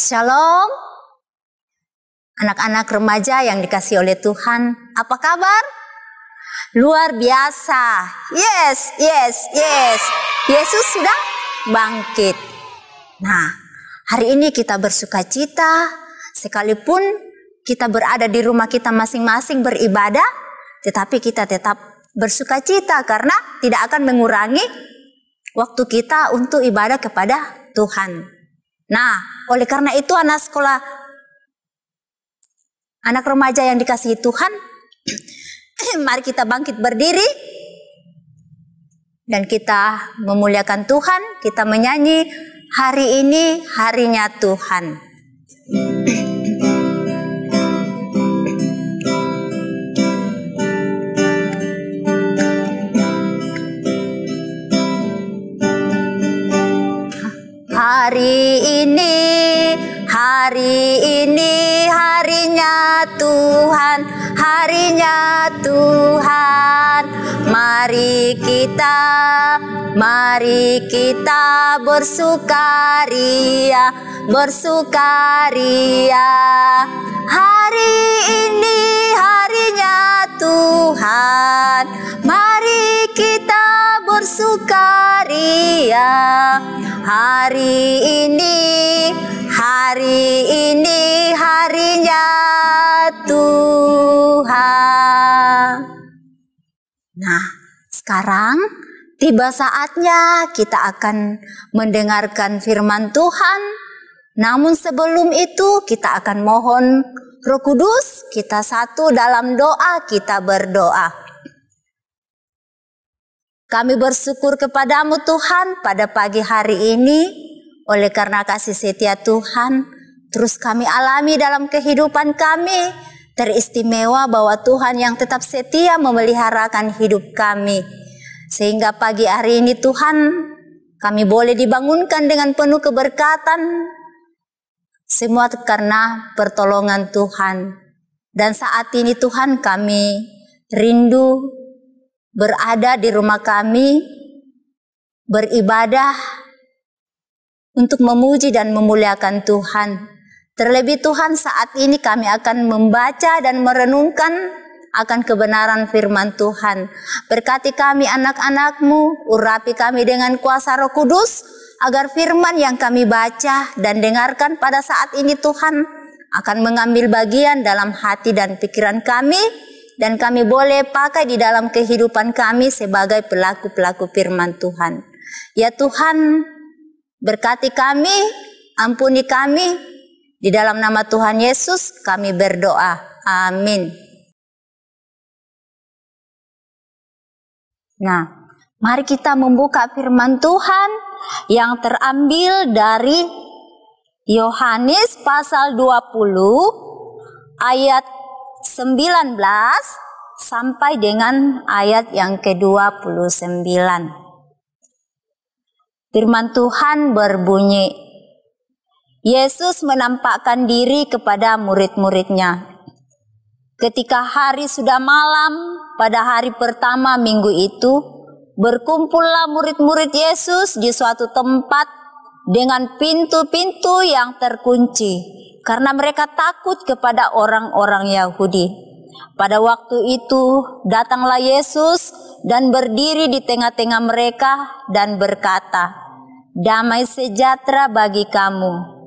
Shalom, anak-anak remaja yang dikasihi oleh Tuhan, apa kabar? Luar biasa, yes. Yesus sudah bangkit. Nah, hari ini kita bersukacita, sekalipun kita berada di rumah kita masing-masing beribadah, tetapi kita tetap bersukacita karena tidak akan mengurangi waktu kita untuk ibadah kepada Tuhan. Nah, oleh karena itu anak remaja yang dikasihi Tuhan, mari kita bangkit berdiri dan kita memuliakan Tuhan. Kita menyanyi, hari ini harinya Tuhan. Hari ini harinya Tuhan, harinya Tuhan. Mari kita bersukaria. Hari ini harinya Tuhan, mari kita bersukaria. Hari ini harinya Tuhan. Nah, sekarang tiba saatnya kita akan mendengarkan firman Tuhan. Namun sebelum itu kita akan mohon Roh Kudus, kita satu dalam doa, kita berdoa. Kami bersyukur kepadamu Tuhan pada pagi hari ini, oleh karena kasih setia Tuhan, terus kami alami dalam kehidupan kami, teristimewa bahwa Tuhan yang tetap setia memeliharakan hidup kami. Sehingga pagi hari ini Tuhan, kami boleh dibangunkan dengan penuh keberkatan, semua karena pertolongan Tuhan. Dan saat ini Tuhan kami rindu berada di rumah kami, beribadah untuk memuji dan memuliakan Tuhan. Terlebih Tuhan saat ini kami akan membaca dan merenungkan akan kebenaran firman Tuhan. Berkati kami anak-anak-Mu, urapi kami dengan kuasa Roh Kudus, agar firman yang kami baca dan dengarkan pada saat ini Tuhan akan mengambil bagian dalam hati dan pikiran kami, dan kami boleh pakai di dalam kehidupan kami sebagai pelaku-pelaku firman Tuhan. Ya Tuhan, berkati kami, ampuni kami, di dalam nama Tuhan Yesus kami berdoa. Amin. Nah, mari kita membuka firman Tuhan yang terambil dari Yohanes pasal 20 ayat 19 sampai dengan ayat yang ke-29. Firman Tuhan berbunyi, Yesus menampakkan diri kepada murid-muridnya. Ketika hari sudah malam, pada hari pertama minggu itu, berkumpullah murid-murid Yesus di suatu tempat dengan pintu-pintu yang terkunci, karena mereka takut kepada orang-orang Yahudi. Pada waktu itu datanglah Yesus dan berdiri di tengah-tengah mereka dan berkata, damai sejahtera bagi kamu.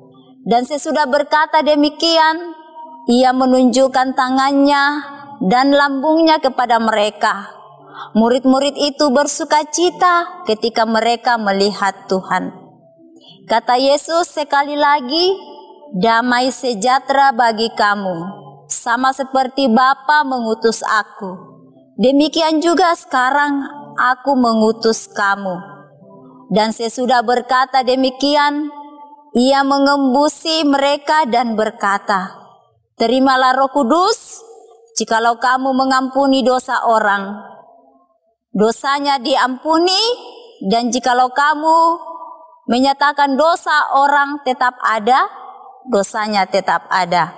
Dan sesudah berkata demikian, ia menunjukkan tangannya dan lambungnya kepada mereka. Murid-murid itu bersukacita ketika mereka melihat Tuhan. Kata Yesus sekali lagi, damai sejahtera bagi kamu, sama seperti Bapa mengutus aku. Demikian juga sekarang aku mengutus kamu. Dan sesudah berkata demikian, ia mengembusi mereka dan berkata, terimalah Roh Kudus, jikalau kamu mengampuni dosa orang, dosanya diampuni, dan jikalau kamu menyatakan dosa orang tetap ada, dosanya tetap ada.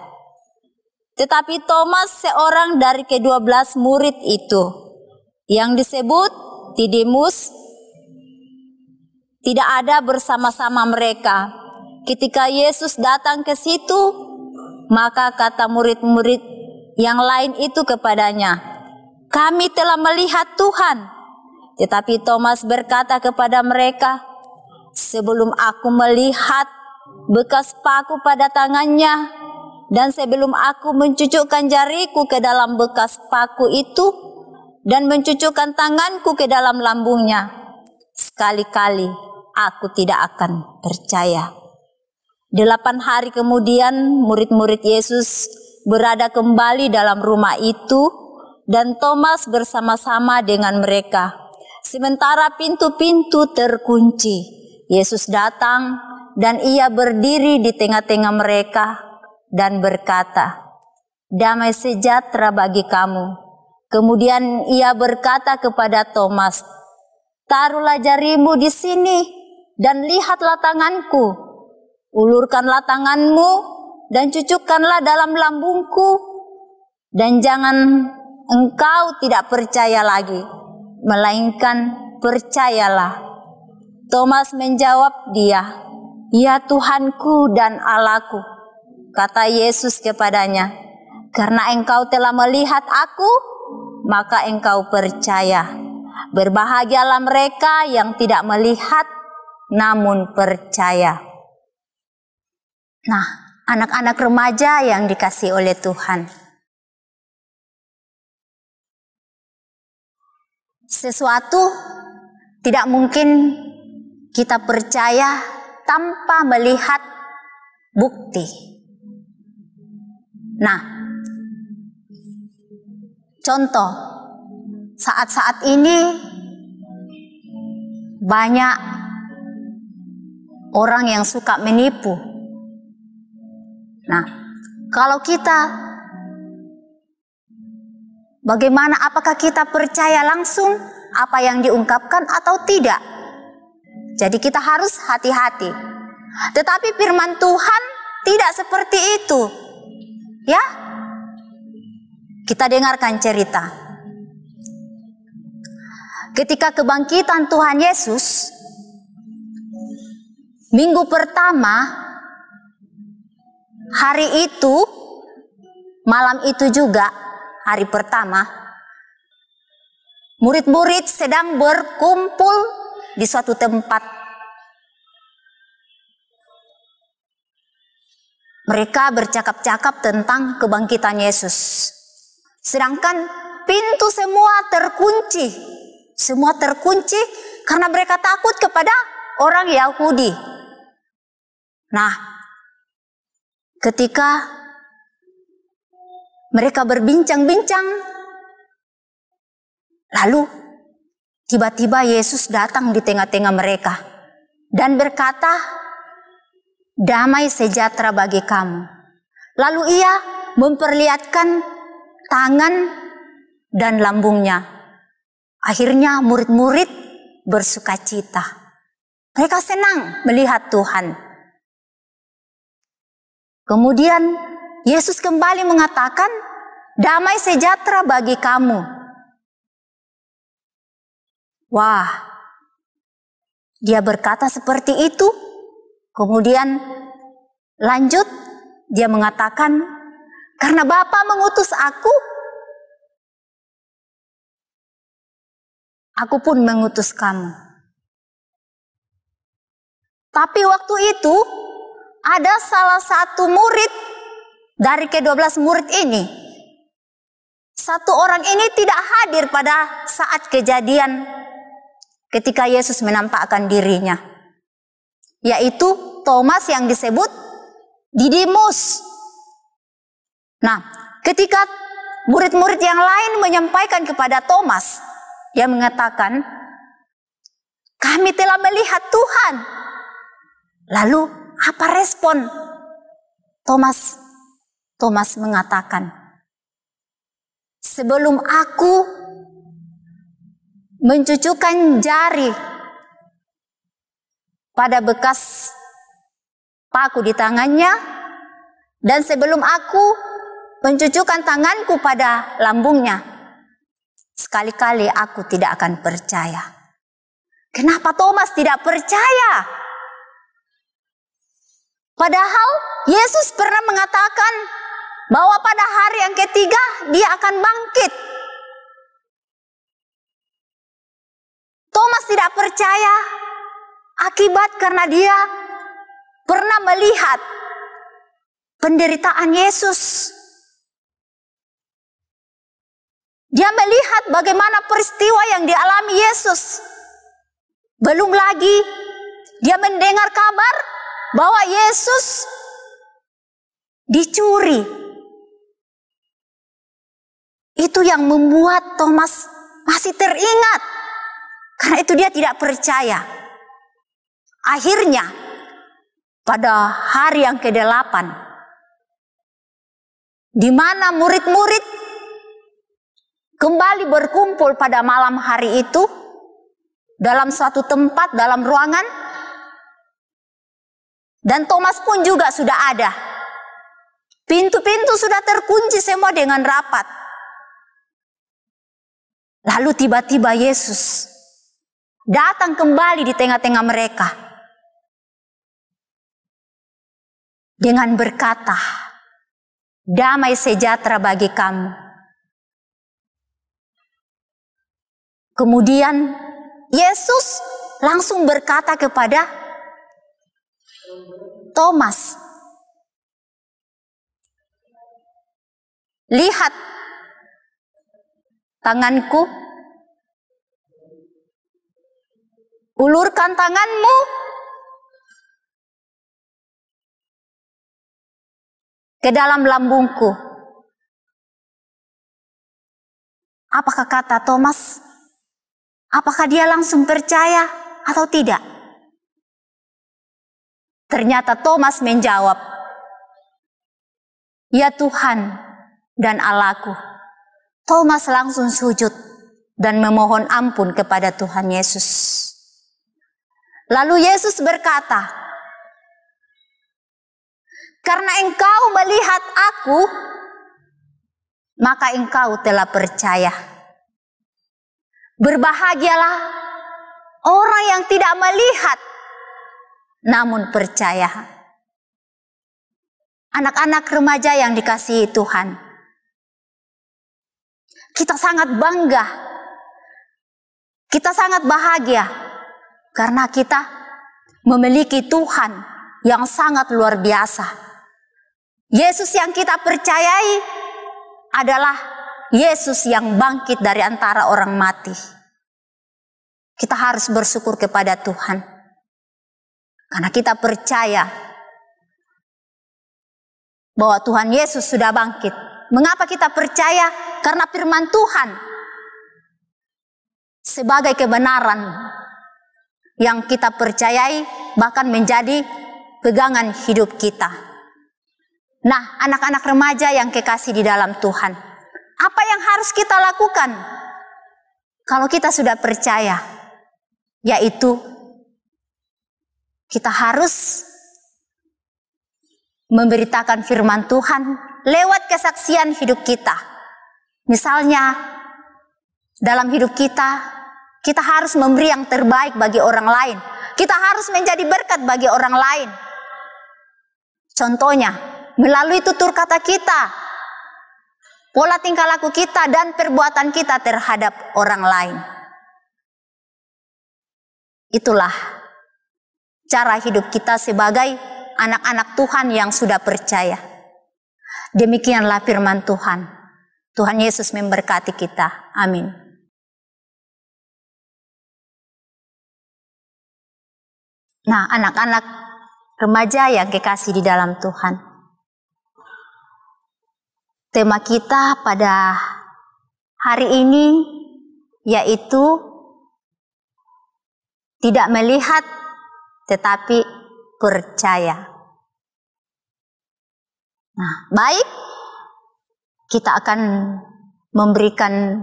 Tetapi Thomas, seorang dari ke-12 murid itu, yang disebut Didimus, tidak ada bersama-sama mereka. Ketika Yesus datang ke situ, maka kata murid-murid yang lain itu kepadanya, "Kami telah melihat Tuhan." Tetapi Thomas berkata kepada mereka, "Sebelum aku melihat bekas paku pada tangannya, dan sebelum aku mencucukkan jariku ke dalam bekas paku itu, dan mencucukkan tanganku ke dalam lambungnya, sekali-kali aku tidak akan percaya." 8 hari kemudian murid-murid Yesus berada kembali dalam rumah itu, dan Thomas bersama-sama dengan mereka. Sementara pintu-pintu terkunci, Yesus datang dan ia berdiri di tengah-tengah mereka dan berkata, "Damai sejahtera bagi kamu." Kemudian ia berkata kepada Thomas, "Taruhlah jarimu di sini dan lihatlah tanganku. Ulurkanlah tanganmu dan cucukkanlah dalam lambungku, dan jangan engkau tidak percaya lagi, melainkan percayalah." Thomas menjawab dia, "Ya Tuhanku dan Allahku." Kata Yesus kepadanya, "Karena engkau telah melihat aku, maka engkau percaya. Berbahagialah mereka yang tidak melihat, namun percaya." Nah, anak-anak remaja yang dikasihi oleh Tuhan, sesuatu tidak mungkin kita percaya tanpa melihat bukti. Nah, contoh, saat-saat ini banyak orang yang suka menipu. Nah, kalau kita, bagaimana, apakah kita percaya langsung apa yang diungkapkan atau tidak? Jadi kita harus hati-hati. Tetapi firman Tuhan tidak seperti itu. Ya? Kita dengarkan cerita. Ketika kebangkitan Tuhan Yesus, minggu pertama, hari itu, malam itu juga, hari pertama, murid-murid sedang berkumpul di suatu tempat. Mereka bercakap-cakap tentang kebangkitan Yesus. Sedangkan pintu semua terkunci. Semua terkunci karena mereka takut kepada orang Yahudi. Nah, ketika mereka berbincang-bincang, lalu tiba-tiba Yesus datang di tengah-tengah mereka dan berkata, "Damai sejahtera bagi kamu." Lalu ia memperlihatkan tangan dan lambungnya. Akhirnya murid-murid bersukacita. Mereka senang melihat Tuhan. Kemudian Yesus kembali mengatakan, "Damai sejahtera bagi kamu." Wah, dia berkata seperti itu. Kemudian lanjut, dia mengatakan, "Karena Bapa mengutus aku pun mengutus kamu." Tapi waktu itu ada salah satu murid dari ke-12 murid ini. Satu orang ini tidak hadir pada saat kejadian ketika Yesus menampakkan dirinya, yaitu Thomas yang disebut Didimus. Nah, ketika murid-murid yang lain menyampaikan kepada Thomas, dia mengatakan, "Kami telah melihat Tuhan." Lalu apa respon Thomas? Thomas mengatakan, "Sebelum aku mencucukkan jari pada bekas paku di tangannya, dan sebelum aku mencucukkan tanganku pada lambungnya, sekali-kali aku tidak akan percaya." Kenapa Thomas tidak percaya? Padahal Yesus pernah mengatakan bahwa pada hari yang ketiga dia akan bangkit. Thomas tidak percaya akibat karena dia pernah melihat penderitaan Yesus. Dia melihat bagaimana peristiwa yang dialami Yesus. Belum lagi dia mendengar kabar bahwa Yesus dicuri. Itu yang membuat Thomas masih teringat. Karena itu dia tidak percaya. Akhirnya pada hari yang ke-8, di mana murid-murid kembali berkumpul pada malam hari itu dalam suatu tempat, dalam ruangan, dan Thomas pun juga sudah ada. Pintu-pintu sudah terkunci semua dengan rapat. Lalu tiba-tiba Yesus datang kembali di tengah-tengah mereka dengan berkata, "Damai sejahtera bagi kamu." Kemudian Yesus langsung berkata kepada Thomas, "Lihat tanganku, ulurkan tanganmu ke dalam lambungku." Apakah kata Thomas? Apakah dia langsung percaya atau tidak? Ternyata Thomas menjawab, "Ya Tuhan dan Allahku." Thomas langsung sujud dan memohon ampun kepada Tuhan Yesus. Lalu Yesus berkata, "Karena engkau melihat aku, maka engkau telah percaya. Berbahagialah orang yang tidak melihat, namun percaya." Anak-anak remaja yang dikasihi Tuhan, kita sangat bangga, kita sangat bahagia karena kita memiliki Tuhan yang sangat luar biasa. Yesus yang kita percayai adalah Yesus yang bangkit dari antara orang mati. Kita harus bersyukur kepada Tuhan karena kita percaya bahwa Tuhan Yesus sudah bangkit. Mengapa kita percaya? Karena firman Tuhan sebagai kebenaran yang kita percayai, bahkan menjadi pegangan hidup kita. Nah, anak-anak remaja yang kekasih di dalam Tuhan, apa yang harus kita lakukan kalau kita sudah percaya? Yaitu kita harus memberitakan firman Tuhan lewat kesaksian hidup kita. Misalnya dalam hidup kita, kita harus memberi yang terbaik bagi orang lain. Kita harus menjadi berkat bagi orang lain. Contohnya, melalui tutur kata kita, pola tingkah laku kita, dan perbuatan kita terhadap orang lain. Itulah cara hidup kita sebagai anak-anak Tuhan yang sudah percaya. Demikianlah firman Tuhan. Tuhan Yesus memberkati kita. Amin. Nah, anak-anak remaja yang kekasih di dalam Tuhan, tema kita pada hari ini yaitu tidak melihat tetapi percaya. Nah, baik, kita akan memberikan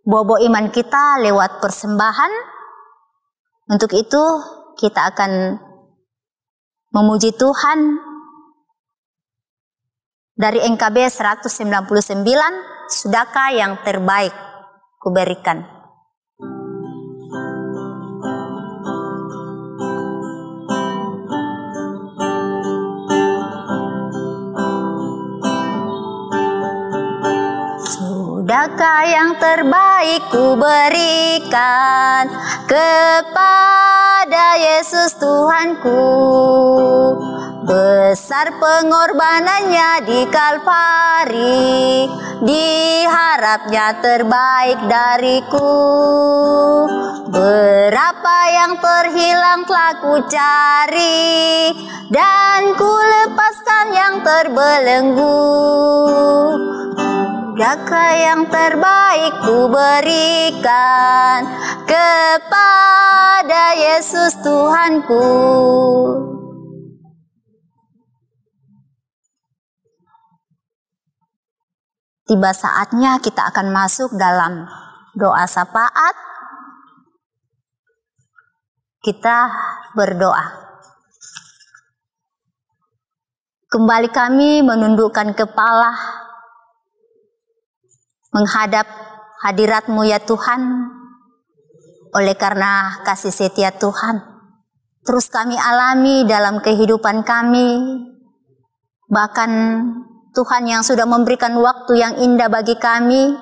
bobo iman kita lewat persembahan. Untuk itu kita akan memuji Tuhan dari NKB 199, "Sudahkah yang terbaik kuberikan." Sudahkah yang terbaik ku berikan kepada Yesus Tuhanku? Besar pengorbanannya di Kalvari, diharapnya terbaik dariku. Berapa yang terhilang telah ku cari, dan ku lepaskan yang terbelenggu. Sudahkah yang terbaik ku berikan kepada Yesus Tuhanku? Tiba saatnya kita akan masuk dalam doa syafaat. Kita berdoa. Kembali kami menundukkan kepala menghadap hadirat-Mu ya Tuhan. Oleh karena kasih setia Tuhan, terus kami alami dalam kehidupan kami. Bahkan Tuhan yang sudah memberikan waktu yang indah bagi kami,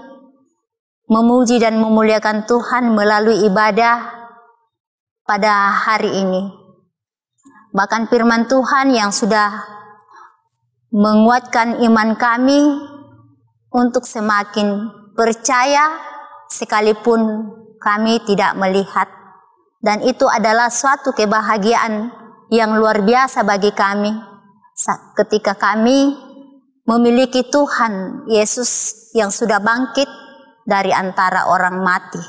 memuji dan memuliakan Tuhan melalui ibadah pada hari ini. Bahkan firman Tuhan yang sudah menguatkan iman kami untuk semakin percaya sekalipun kami tidak melihat. Dan itu adalah suatu kebahagiaan yang luar biasa bagi kami ketika kami memiliki Tuhan Yesus yang sudah bangkit dari antara orang mati.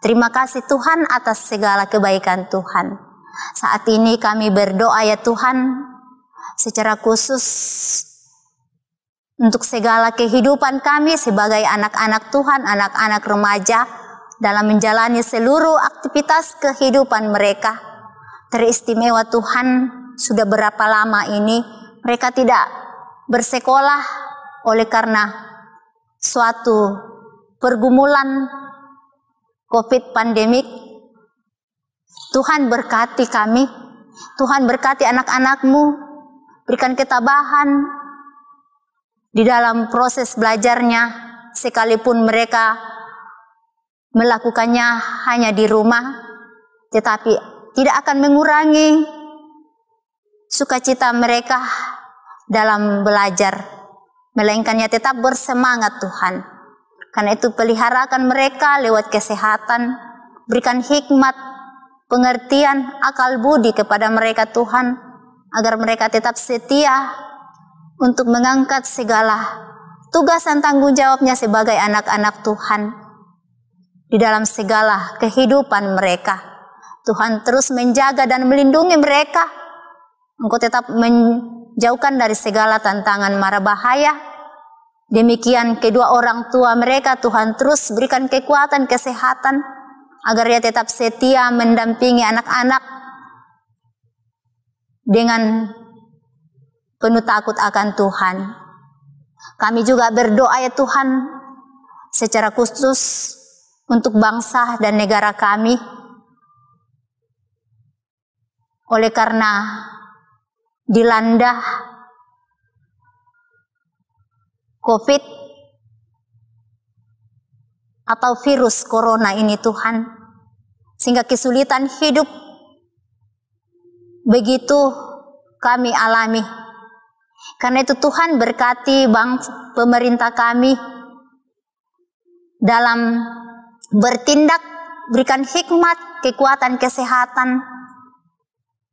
Terima kasih Tuhan atas segala kebaikan Tuhan. Saat ini kami berdoa ya Tuhan, secara khusus untuk segala kehidupan kami sebagai anak-anak Tuhan, anak-anak remaja, dalam menjalani seluruh aktivitas kehidupan mereka. Teristimewa Tuhan, sudah berapa lama ini mereka tidak bersekolah oleh karena suatu pergumulan COVID pandemik. Tuhan berkati kami, Tuhan berkati anak-anak-Mu, berikan ketabahan di dalam proses belajarnya, sekalipun mereka melakukannya hanya di rumah, tetapi tidak akan mengurangi sukacita mereka dalam belajar, melainkannya tetap bersemangat Tuhan. Karena itu peliharakan mereka lewat kesehatan, berikan hikmat, pengertian, akal budi kepada mereka Tuhan, agar mereka tetap setia untuk mengangkat segala tugas dan tanggung jawabnya sebagai anak-anak Tuhan di dalam segala kehidupan mereka. Tuhan terus menjaga dan melindungi mereka. Engkau tetap menjauhkan dari segala tantangan mara bahaya. Demikian kedua orang tua mereka, Tuhan terus berikan kekuatan, kesehatan, agar dia tetap setia mendampingi anak-anak dengan penuh takut akan Tuhan. Kami juga berdoa ya Tuhan, secara khusus untuk bangsa dan negara kami. Oleh karena dilanda COVID atau virus corona ini Tuhan, sehingga kesulitan hidup begitu kami alami. Karena itu Tuhan berkati pemerintah kami dalam bertindak, berikan hikmat, kekuatan, kesehatan,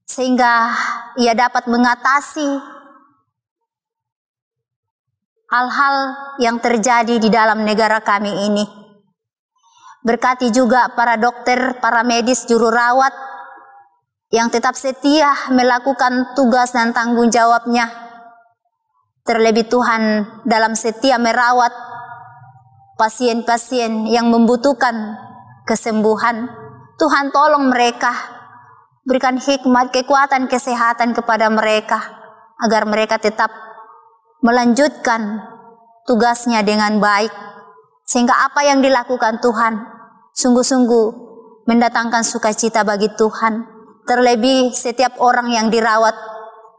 sehingga ia dapat mengatasi hal-hal yang terjadi di dalam negara kami ini. Berkati juga para dokter, para medis, juru rawat yang tetap setia melakukan tugas dan tanggung jawabnya. Terlebih Tuhan dalam setia merawat pasien-pasien yang membutuhkan kesembuhan. Tuhan tolong mereka, berikan hikmat, kekuatan, kesehatan kepada mereka, agar mereka tetap melanjutkan tugasnya dengan baik. Sehingga apa yang dilakukan Tuhan sungguh-sungguh mendatangkan sukacita bagi Tuhan. Terlebih setiap orang yang dirawat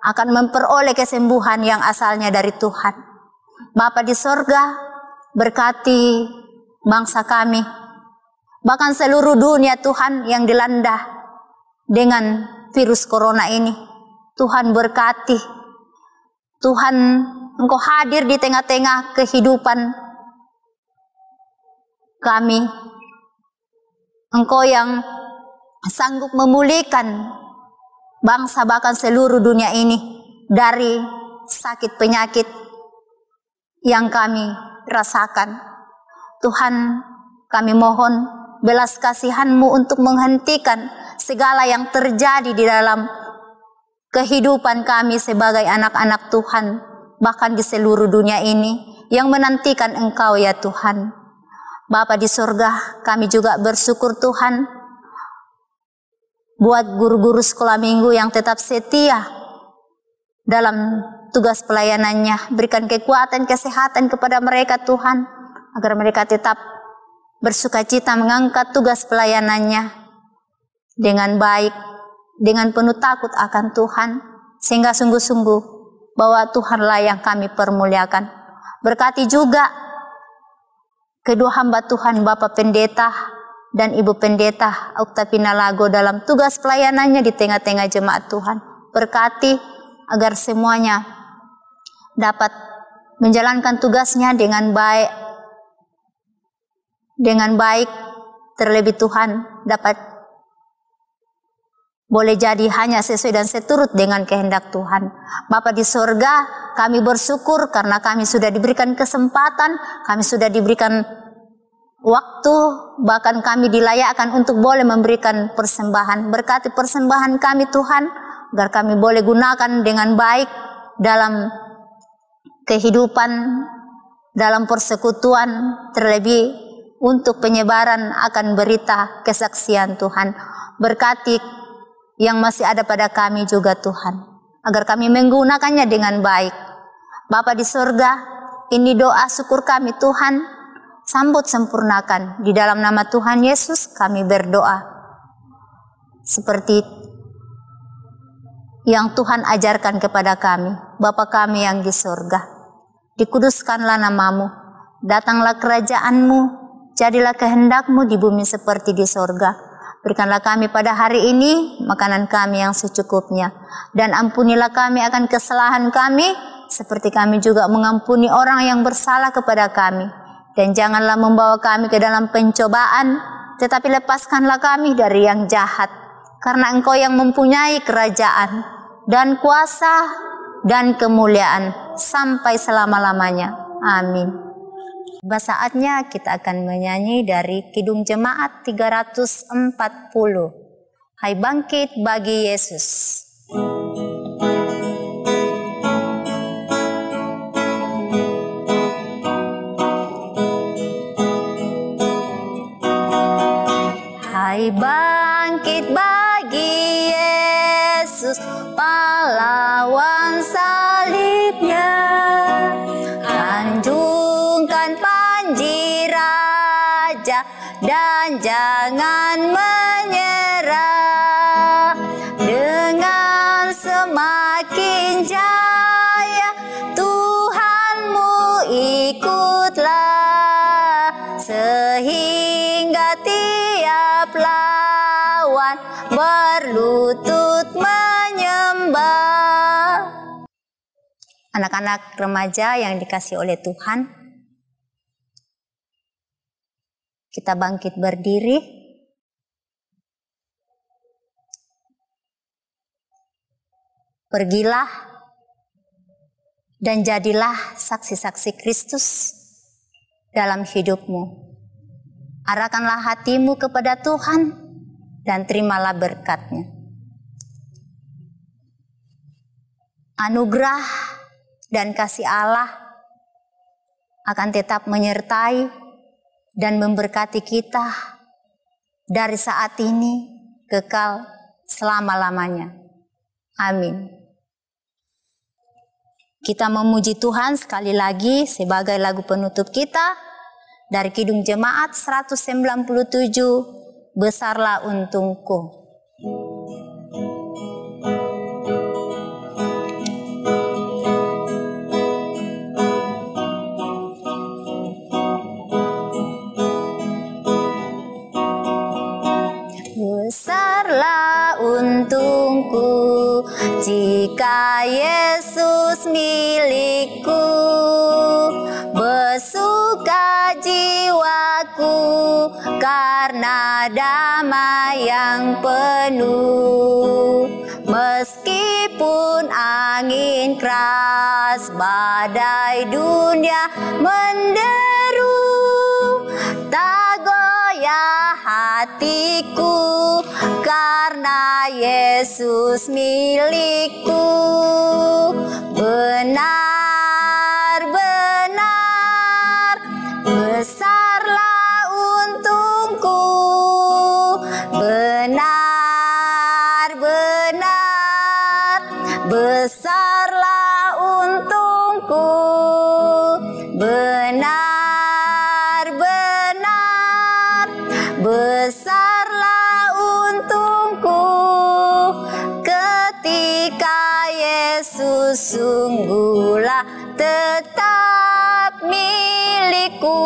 akan memperoleh kesembuhan yang asalnya dari Tuhan. Bapa di sorga, berkati bangsa kami, bahkan seluruh dunia Tuhan yang dilanda dengan virus corona ini. Tuhan berkati, Tuhan Engkau hadir di tengah-tengah kehidupan kami. Engkau yang sanggup memulihkan bangsa bahkan seluruh dunia ini dari sakit penyakit yang kami rasakan. Tuhan, kami mohon belas kasihan-Mu untuk menghentikan segala yang terjadi di dalam kehidupan kami sebagai anak-anak Tuhan, bahkan di seluruh dunia ini yang menantikan Engkau ya Tuhan. Bapa di surga, kami juga bersyukur Tuhan buat guru-guru sekolah minggu yang tetap setia dalam tugas pelayanannya. Berikan kekuatan, kesehatan kepada mereka Tuhan, agar mereka tetap bersukacita mengangkat tugas pelayanannya dengan baik, dengan penuh takut akan Tuhan, sehingga sungguh-sungguh bahwa Tuhanlah yang kami permuliakan. Berkati juga kedua hamba Tuhan, Bapak Pendeta dan Ibu Pendeta Oktavina Lago dalam tugas pelayanannya di tengah-tengah jemaat Tuhan. Berkati agar semuanya dapat menjalankan tugasnya dengan baik, terlebih Tuhan dapat boleh jadi hanya sesuai dan seturut dengan kehendak Tuhan. Bapa di sorga, kami bersyukur karena kami sudah diberikan kesempatan, kami sudah diberikan waktu, bahkan kami dilayakkan untuk boleh memberikan persembahan. Berkati persembahan kami Tuhan, agar kami boleh gunakan dengan baik dalam kehidupan, dalam persekutuan, terlebih untuk penyebaran akan berita kesaksian Tuhan. Berkati yang masih ada pada kami juga Tuhan, agar kami menggunakannya dengan baik. Bapa di surga, ini doa syukur kami Tuhan, sambut sempurnakan. Di dalam nama Tuhan Yesus kami berdoa, seperti yang Tuhan ajarkan kepada kami. Bapa kami yang di surga, dikuduskanlah namamu, datanglah kerajaan-Mu, jadilah kehendak-Mu di bumi seperti di surga. Berikanlah kami pada hari ini makanan kami yang secukupnya, dan ampunilah kami akan kesalahan kami, seperti kami juga mengampuni orang yang bersalah kepada kami. Dan janganlah membawa kami ke dalam pencobaan, tetapi lepaskanlah kami dari yang jahat. Karena Engkau yang mempunyai kerajaan dan kuasa dan kemuliaan sampai selama-lamanya. Amin. Saatnya kita akan menyanyi dari Kidung Jemaat 340. Hai bangkit bagi Yesus. Hai bangkit bagi Yesus, pahlawan salibnya. Anjungkan panji raja dan jangan menyerah. Dengan semakin jaya Tuhanmu ikutlah, sehingga tiap lawan berlutut menyembah. Anak-anak remaja yang dikasihi oleh Tuhan, kita bangkit berdiri. Pergilah dan jadilah saksi-saksi Kristus dalam hidupmu. Arahkanlah hatimu kepada Tuhan dan terimalah berkat-Nya. Anugerah dan kasih Allah akan tetap menyertai dan memberkati kita dari saat ini kekal selama-lamanya. Amin. Kita memuji Tuhan sekali lagi sebagai lagu penutup kita dari Kidung Jemaat 197, Besarlah Untungku. karena damai yang penuh. Meskipun angin keras, badai dunia menderu, tak goyah hatiku karena Yesus milikku. Benar-benar besarlah untungku, benar-benar besarlah untungku, benar-benar besarlah untungku ketika Yesus sungguhlah tetap milikku.